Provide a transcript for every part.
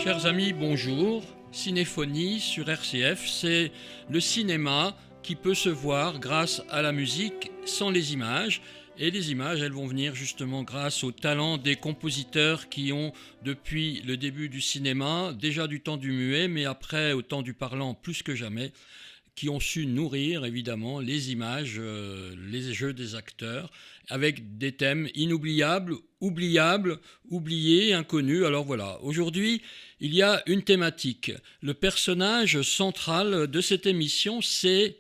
Chers amis, bonjour. Cinéphonie sur RCF, c'est le cinéma qui peut se voir grâce à la musique sans les images. Et les images, elles vont venir justement grâce au talent des compositeurs qui ont, depuis le début du cinéma, déjà du temps du muet, mais après au temps du parlant plus que jamais, qui ont su nourrir évidemment les images, les jeux des acteurs, avec des thèmes inoubliables, oubliables, oubliés, inconnus. Alors voilà, aujourd'hui, il y a une thématique. Le personnage central de cette émission, c'est...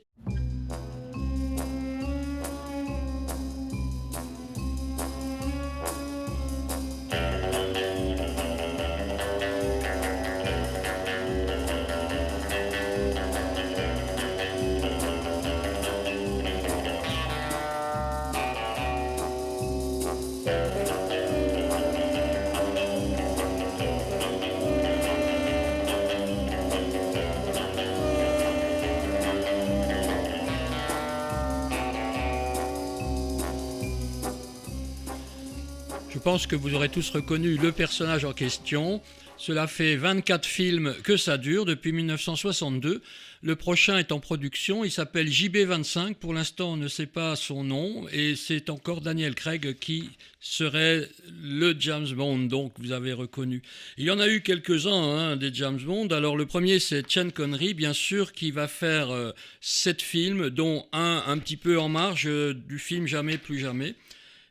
Je pense que vous aurez tous reconnu le personnage en question. Cela fait 24 films que ça dure depuis 1962. Le prochain est en production, il s'appelle JB25. Pour l'instant, on ne sait pas son nom et c'est encore Daniel Craig qui serait le James Bond, donc vous avez reconnu. Il y en a eu quelques-uns des James Bond. Alors le premier, c'est Sean Connery, bien sûr, qui va faire 7 films, dont un petit peu en marge du film Jamais plus jamais.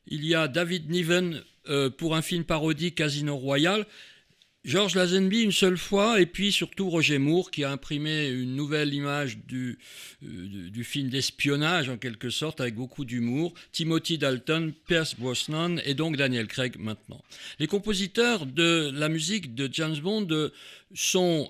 Il y a David Niven pour un film parodie Casino Royale, George Lazenby une seule fois, et puis surtout Roger Moore qui a imprimé une nouvelle image du film d'espionnage en quelque sorte avec beaucoup d'humour, Timothy Dalton, Pierce Brosnan et donc Daniel Craig maintenant. Les compositeurs de la musique de James Bond sont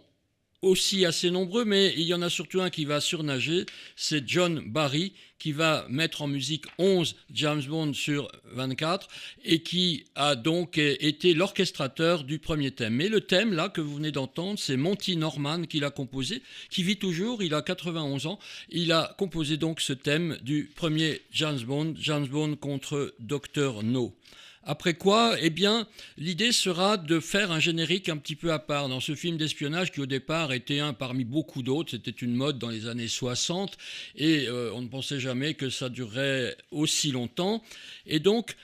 aussi assez nombreux, mais il y en a surtout un qui va surnager, c'est John Barry, qui va mettre en musique 11 James Bond sur 24 et qui a donc été l'orchestrateur du premier thème. Mais le thème, là, que vous venez d'entendre, c'est Monty Norman qui l'a composé, qui vit toujours, il a 91 ans. Il a composé donc ce thème du premier James Bond contre Dr. No. Après quoi, eh bien, l'idée sera de faire un générique un petit peu à part dans ce film d'espionnage qui au départ était un parmi beaucoup d'autres. C'était une mode dans les années 60 et on ne pensait jamais que ça durerait aussi longtemps. Et donc,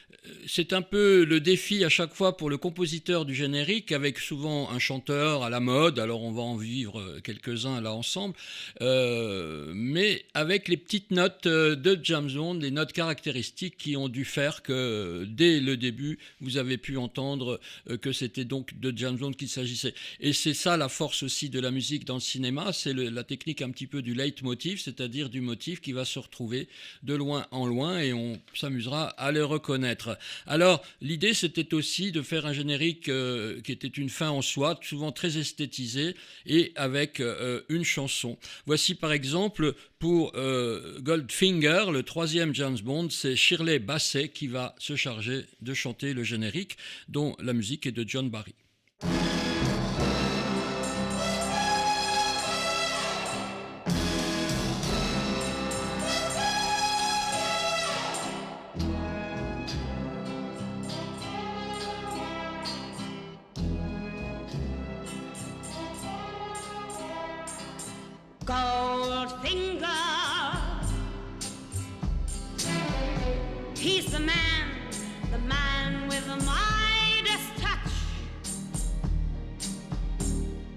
c'est un peu le défi à chaque fois pour le compositeur du générique, avec souvent un chanteur à la mode, alors on va en vivre quelques-uns là ensemble, mais avec les petites notes de James Bond, les notes caractéristiques qui ont dû faire que dès le début, vous avez pu entendre que c'était donc de James Bond qu'il s'agissait. Et c'est ça la force aussi de la musique dans le cinéma, c'est la technique un petit peu du leitmotiv, c'est-à-dire du motif qui va se retrouver de loin en loin et on s'amusera à le reconnaître. Alors, l'idée, c'était aussi de faire un générique qui était une fin en soi, souvent très esthétisé, et avec une chanson. Voici par exemple, pour Goldfinger, le troisième James Bond, c'est Shirley Bassey qui va se charger de chanter le générique, dont la musique est de John Barry. Goldfinger, he's the man with the Midas touch,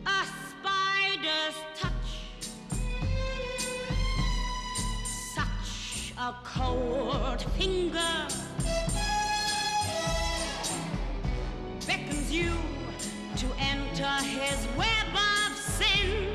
a spider's touch, such a cold finger beckons you to enter his web of sin.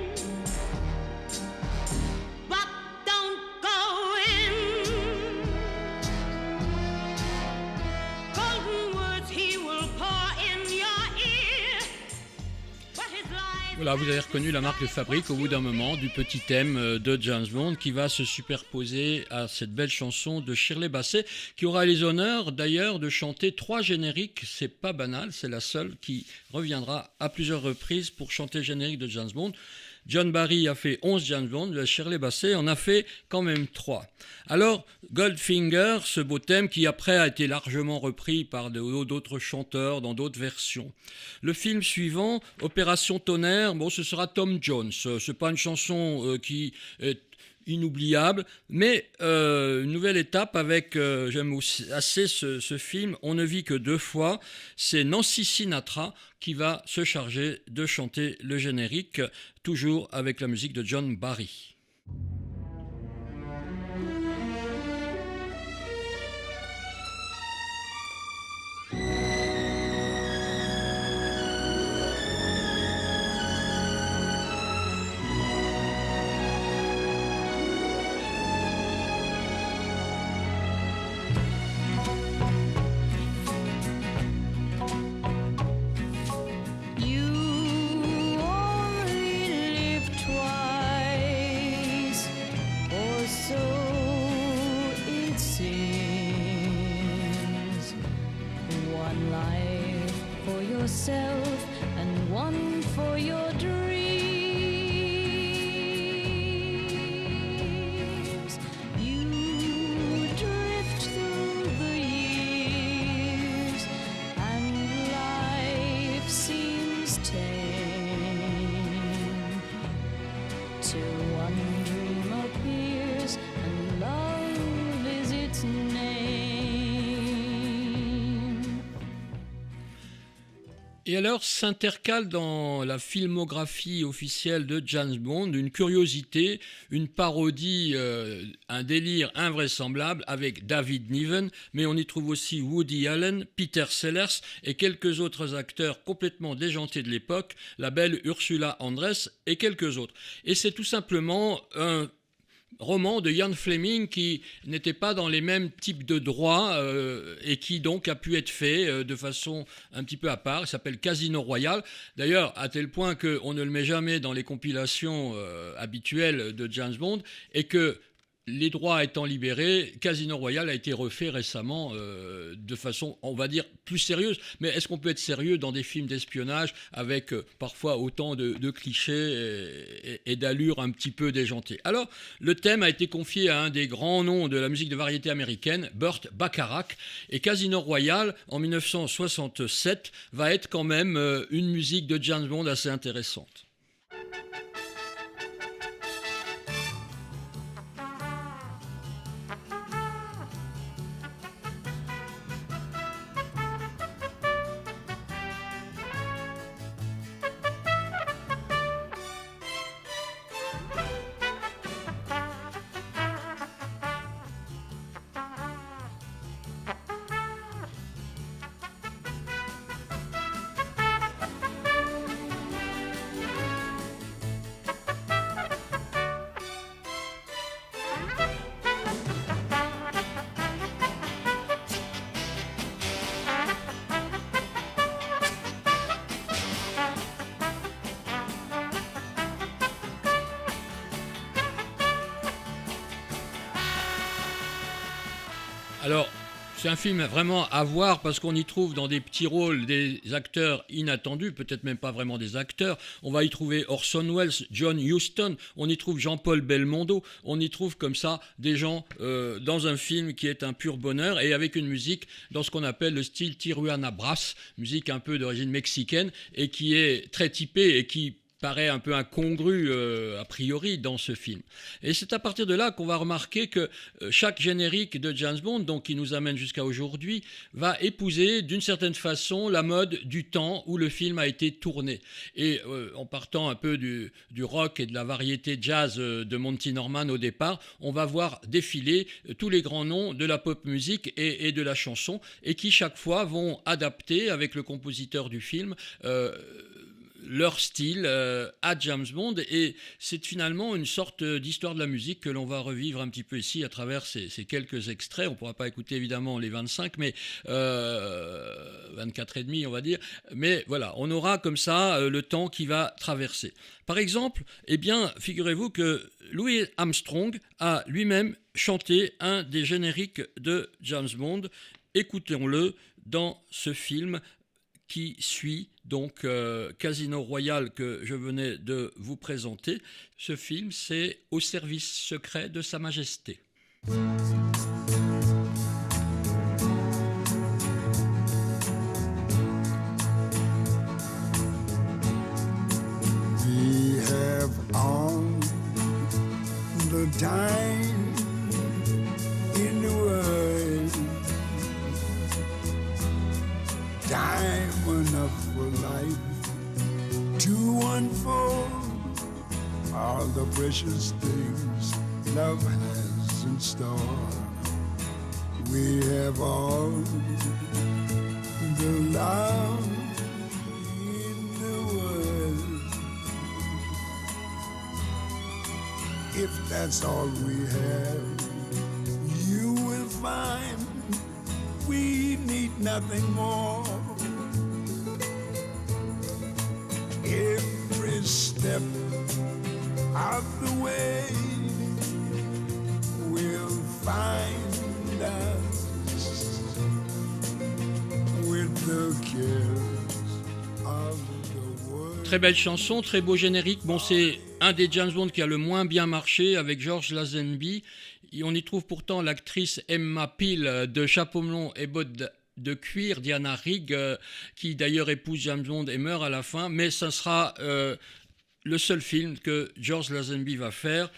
Voilà, vous avez reconnu la marque de fabrique au bout d'un moment du petit thème de James Bond qui va se superposer à cette belle chanson de Shirley Bassey qui aura les honneurs d'ailleurs de chanter 3 génériques. C'est pas banal, c'est la seule qui reviendra à plusieurs reprises pour chanter le générique de James Bond. John Barry a fait 11 James Bond, Shirley Bassey en a fait quand même 3. Alors, Goldfinger, ce beau thème qui après a été largement repris par d'autres chanteurs dans d'autres versions. Le film suivant, Opération Tonnerre, bon, ce sera Tom Jones. C'est pas une chanson qui est inoubliable, mais une nouvelle étape avec, j'aime aussi assez ce film, On ne vit que deux fois, c'est Nancy Sinatra qui va se charger de chanter le générique, toujours avec la musique de John Barry. And one for your dreams. You drift through the years, and life seems tame till one dream appears, and love is its name. Et alors s'intercale dans la filmographie officielle de James Bond une curiosité, une parodie, un délire invraisemblable avec David Niven, mais on y trouve aussi Woody Allen, Peter Sellers et quelques autres acteurs complètement déjantés de l'époque, la belle Ursula Andress et quelques autres. Et c'est tout simplement un roman de Ian Fleming qui n'était pas dans les mêmes types de droits et qui donc a pu être fait de façon un petit peu à part. Il s'appelle Casino Royale. D'ailleurs, à tel point qu'on ne le met jamais dans les compilations habituelles de James Bond et que les droits étant libérés, Casino Royale a été refait récemment de façon, on va dire, plus sérieuse. Mais est-ce qu'on peut être sérieux dans des films d'espionnage avec parfois autant de clichés et d'allures un petit peu déjantées? Alors, le thème a été confié à un des grands noms de la musique de variété américaine, Burt Bacharach. Et Casino Royale, en 1967, va être quand même une musique de James Bond assez intéressante. Alors, c'est un film vraiment à voir parce qu'on y trouve dans des petits rôles des acteurs inattendus, peut-être même pas vraiment des acteurs. On va y trouver Orson Welles, John Huston, on y trouve Jean-Paul Belmondo, on y trouve comme ça des gens dans un film qui est un pur bonheur et avec une musique dans ce qu'on appelle le style Tijuana Brass, musique un peu d'origine mexicaine et qui est très typée et qui paraît un peu incongru a priori dans ce film. Et c'est à partir de là qu'on va remarquer que chaque générique de James Bond, donc qui nous amène jusqu'à aujourd'hui, va épouser d'une certaine façon la mode du temps où le film a été tourné. Et en partant un peu du rock et de la variété jazz de Monty Norman au départ, on va voir défiler tous les grands noms de la pop musique et de la chanson et qui chaque fois vont adapter avec le compositeur du film leur style à James Bond et c'est finalement une sorte d'histoire de la musique que l'on va revivre un petit peu ici à travers ces quelques extraits. On ne pourra pas écouter évidemment les 25 mais 24 et demi on va dire, mais voilà, on aura comme ça le temps qui va traverser. Par exemple, eh bien, figurez-vous que Louis Armstrong a lui-même chanté un des génériques de James Bond. Écoutons-le dans ce film qui suit donc Casino Royale que je venais de vous présenter. Ce film, c'est Au service secret de Sa Majesté. We have all the time in the world, time enough for life to unfold all the precious things love has in store. We have all the love in the world. If that's all we have, you will find we need nothing more. Every step of the way will find us with the cares of the world. Très belle chanson, très beau générique. Bon, c'est un des James Bond qui a le moins bien marché avec George Lazenby. Et on y trouve pourtant l'actrice Emma Peel de Chapeau melon et bottes de cuir, Diana Rigg, qui d'ailleurs épouse James Bond et meurt à la fin. Mais ça sera le seul film que George Lazenby va faire.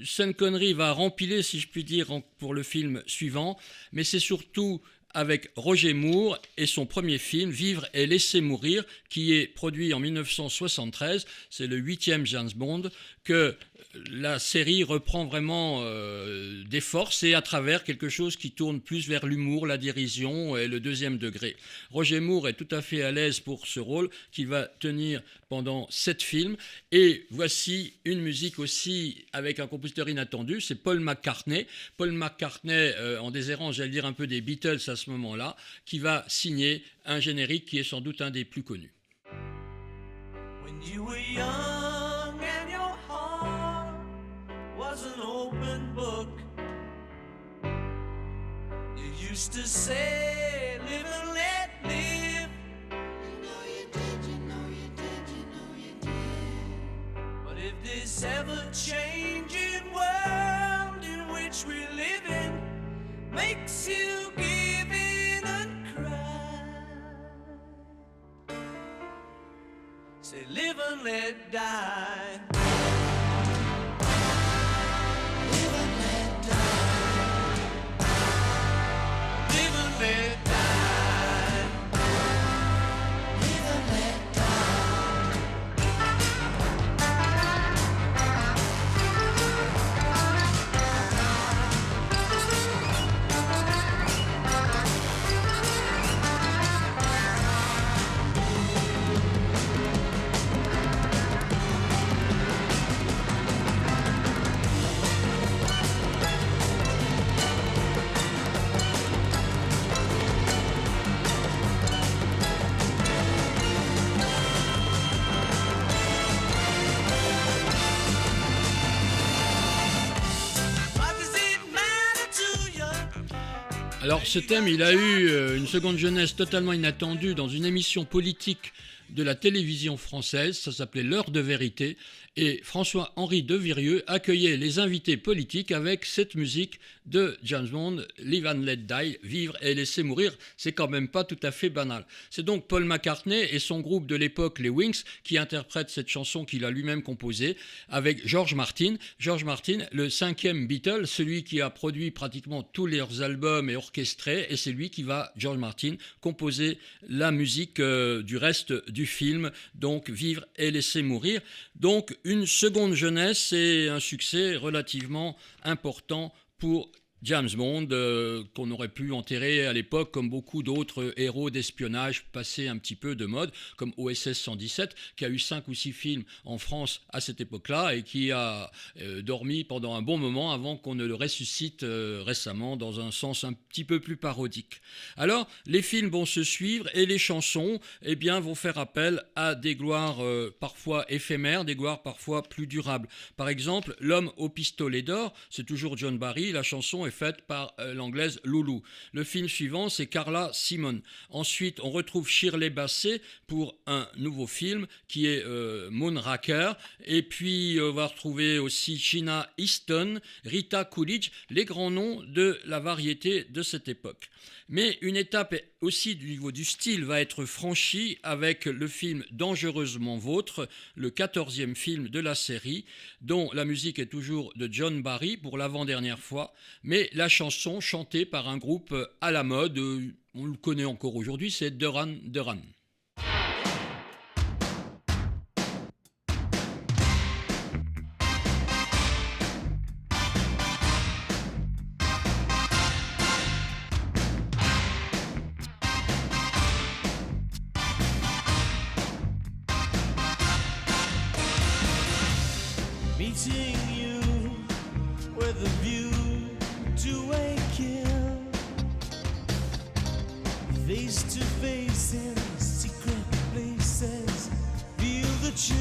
Sean Connery va rempiler, si je puis dire, pour le film suivant. Mais c'est surtout avec Roger Moore et son premier film, Vivre et laisser mourir, qui est produit en 1973. C'est le 8e James Bond, que la série reprend vraiment des forces et à travers quelque chose qui tourne plus vers l'humour, la dérision et le deuxième degré. Roger Moore est tout à fait à l'aise pour ce rôle qu'il va tenir pendant 7 films. Et voici une musique aussi avec un compositeur inattendu, c'est Paul McCartney. Paul McCartney, en déshérant, j'allais dire un peu des Beatles à ce moment-là, qui va signer un générique qui est sans doute un des plus connus. When you were young and your heart was an open book, you used to say, live and let live. You know you did, you know you did, you know you did. But if this ever-changing world in which we live in makes you give in and cry, say live and let die. Live and let die. Live and let die. Live and let die. What does it matter to you? Alors ce thème, il a eu une seconde jeunesse totalement inattendue dans une émission politique de la télévision française, ça s'appelait L'heure de vérité, et François-Henri de Virieu accueillait les invités politiques avec cette musique de James Bond, Live and Let Die, vivre et laisser mourir, c'est quand même pas tout à fait banal. C'est donc Paul McCartney et son groupe de l'époque, les Wings, qui interprètent cette chanson qu'il a lui-même composée avec George Martin. George Martin, le 5e Beatle, celui qui a produit pratiquement tous leurs albums et orchestré, et c'est lui qui va, George Martin, composer la musique du reste du film, donc Vivre et laisser mourir. Donc une seconde jeunesse et un succès relativement important pour James Bond, qu'on aurait pu enterrer à l'époque comme beaucoup d'autres héros d'espionnage passés un petit peu de mode, comme OSS 117, qui a eu 5 ou 6 films en France à cette époque-là et qui a dormi pendant un bon moment avant qu'on ne le ressuscite récemment dans un sens un petit peu plus parodique. Alors, les films vont se suivre et les chansons eh bien, vont faire appel à des gloires parfois éphémères, des gloires parfois plus durables. Par exemple, L'homme au pistolet d'or, c'est toujours John Barry, la chanson est faite par l'anglaise Lulu. Le film suivant, c'est Carla Simon. Ensuite, on retrouve Shirley Bassey pour un nouveau film qui est Moonraker. Et puis, on va retrouver aussi Sheena Easton, Rita Coolidge, les grands noms de la variété de cette époque. Mais une étape aussi du niveau du style va être franchie avec le film Dangereusement Vôtre, le 14e film de la série, dont la musique est toujours de John Barry pour l'avant-dernière fois, mais la chanson chantée par un groupe à la mode, on le connaît encore aujourd'hui, c'est Duran Duran. Meeting you with a view to a kill, face to face in secret places, feel the chill.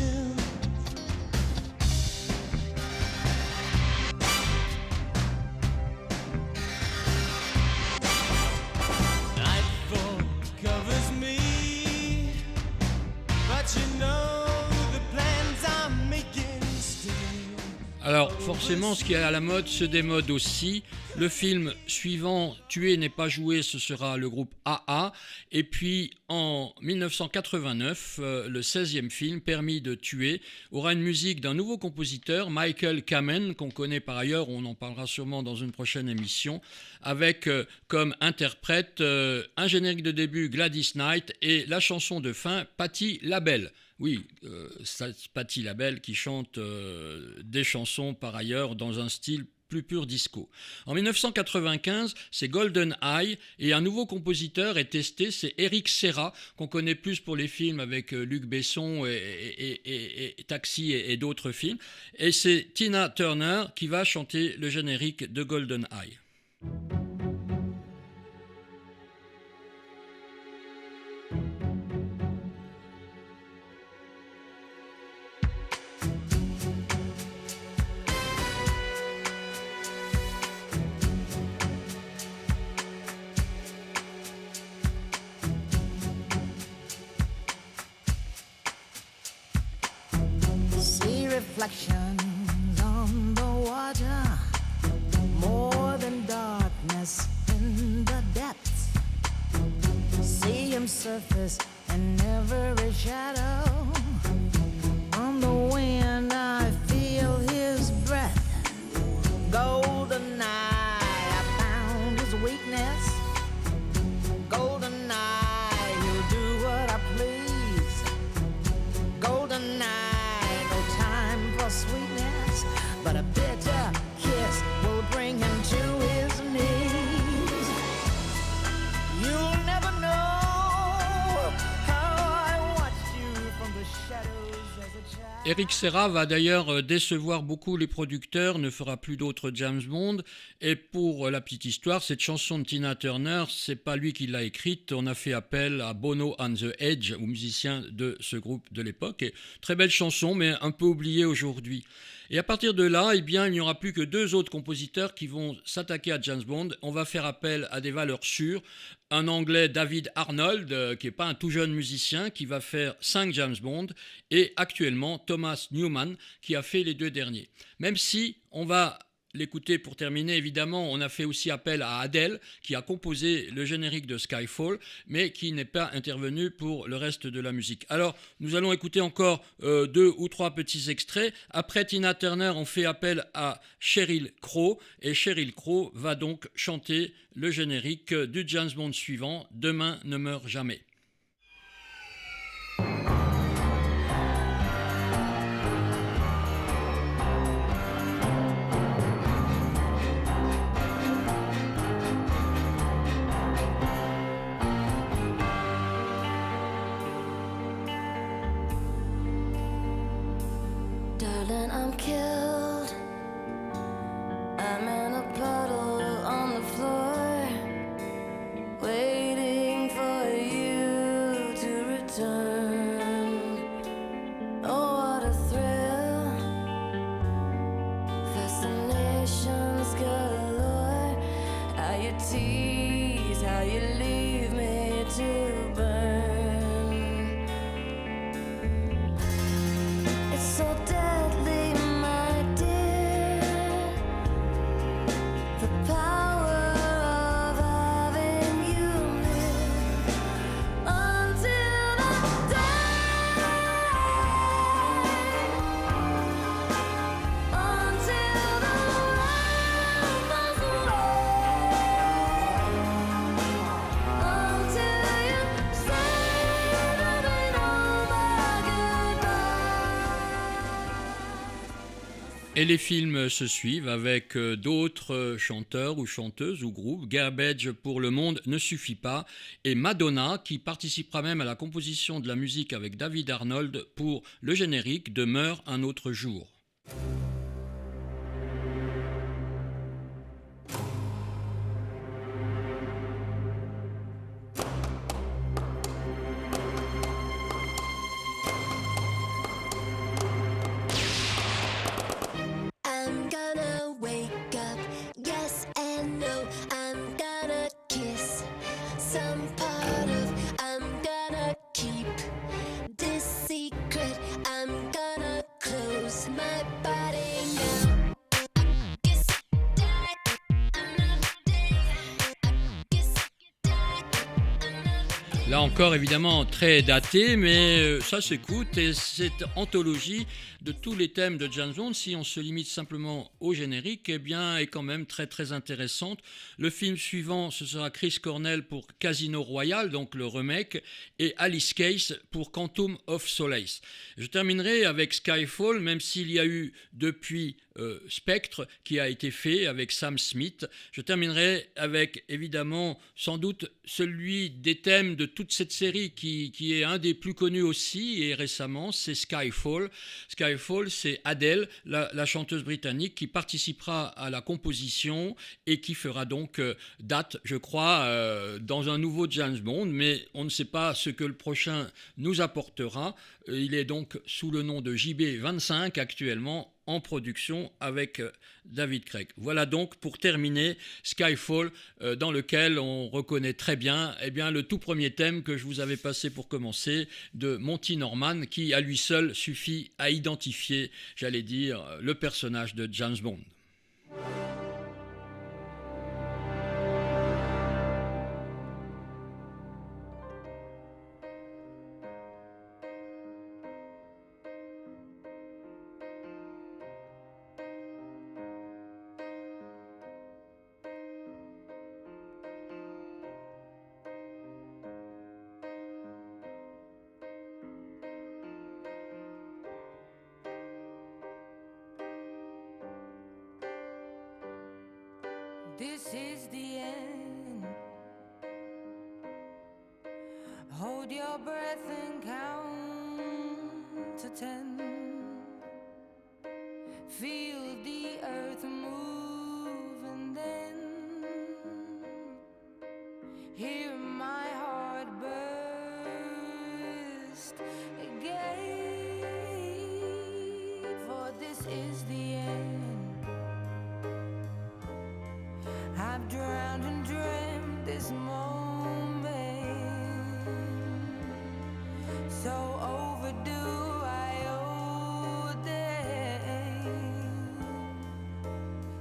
Nightfall covers me, but you know the plans I'm making still. Alors forcément, ce qui est à la mode se démode aussi. Le film suivant, Tuer n'est pas joué, ce sera le groupe AA. Et puis en 1989, le 16e film, Permis de tuer, aura une musique d'un nouveau compositeur, Michael Kamen, qu'on connaît par ailleurs, on en parlera sûrement dans une prochaine émission, avec comme interprète un générique de début, Gladys Knight, et la chanson de fin, Patti LaBelle. Oui, Patti LaBelle qui chante des chansons par ailleurs dans un style plus pur disco. En 1995, c'est Golden Eye et un nouveau compositeur est testé, c'est Eric Serra, qu'on connaît plus pour les films avec Luc Besson et Taxi et d'autres films. Et c'est Tina Turner qui va chanter le générique de Golden Eye. See reflections on the water, more than darkness in the depths. See him surface in every shadow. On the wind I feel his breath. Golden eye, I found his weakness. Golden eye, he'll do what I please. Golden eye, no time for sweetness, but a bitter kiss will bring him to his knees. You'll never know how I watched you from the shadows as a child. Eric Serra va d'ailleurs décevoir beaucoup les producteurs, ne fera plus d'autres James Bond. Et pour la petite histoire, cette chanson de Tina Turner, c'est pas lui qui l'a écrite. On a fait appel à Bono and the Edge, aux musiciens de ce groupe de l'époque. Et très belle chanson, mais un peu oubliée aujourd'hui. Et à partir de là, eh bien, il n'y aura plus que deux autres compositeurs qui vont s'attaquer à James Bond. On va faire appel à des valeurs sûres. Un Anglais, David Arnold, qui n'est pas un tout jeune musicien, qui va faire 5 James Bond, et actuellement Thomas Newman, qui a fait les 2 derniers. Même si on va l'écouter pour terminer, évidemment, on a fait aussi appel à Adele, qui a composé le générique de Skyfall, mais qui n'est pas intervenu pour le reste de la musique. Alors, nous allons écouter encore 2 ou 3 petits extraits. Après Tina Turner, on fait appel à Sheryl Crow, et Sheryl Crow va donc chanter le générique du James Bond suivant, Demain ne meurt jamais. Darling, I'm killed. I'm in a puddle on the floor, waiting for you Et les films se suivent avec d'autres chanteurs ou chanteuses ou groupes. Garbage pour le monde ne suffit pas. Et Madonna, qui participera même à la composition de la musique avec David Arnold pour le générique de Meurt un autre jour. I'm gonna wake up, yes and no. I'm gonna kiss some part of. I'm gonna keep this secret. I'm gonna close my body now. Kiss, die, another day. Kiss, die, another day. Là encore, évidemment, très daté, mais ça s'écoute et cette anthologie de tous les thèmes de James Bond, si on se limite simplement au générique, eh bien, est quand même très très intéressante. Le film suivant, ce sera Chris Cornell pour Casino Royale, donc le remake, et Alice Case pour Quantum of Solace. Je terminerai avec Skyfall, même s'il y a eu depuis Spectre qui a été fait avec Sam Smith. Je terminerai avec, évidemment, sans doute celui des thèmes de toute cette série qui est un des plus connus aussi, et récemment, c'est Skyfall. Skyfall, c'est Adele, la chanteuse britannique, qui participera à la composition et qui fera donc date, je crois, dans un nouveau James Bond, mais on ne sait pas ce que le prochain nous apportera. Il est donc sous le nom de JB25 actuellement en production avec David Craig. Voilà donc pour terminer Skyfall, dans lequel on reconnaît très bien, le tout premier thème que je vous avais passé pour commencer de Monty Norman, qui à lui seul suffit à identifier, j'allais dire, le personnage de James Bond. This is the end. Hold your breath and count to 10. Feel the earth move and then hear my heart burst again. For this is the end. I've drowned and dreamt this moment, so overdue I owe them.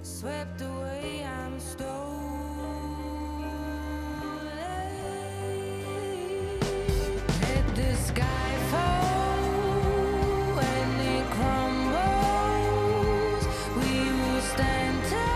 Swept away, I'm stolen. Let the sky fall when it crumbles. We will stand tall.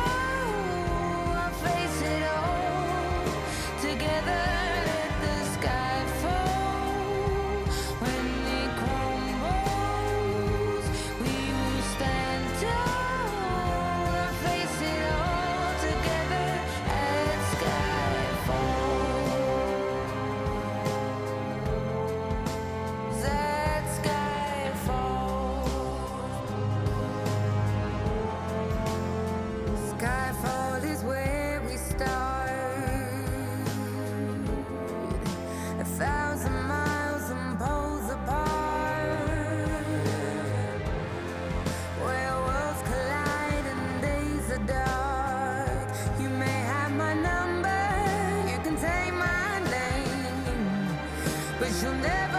Skyfall is where we start. 1,000 miles and poles apart, where worlds collide and days are dark. You may have my number, you can take my name, but you'll never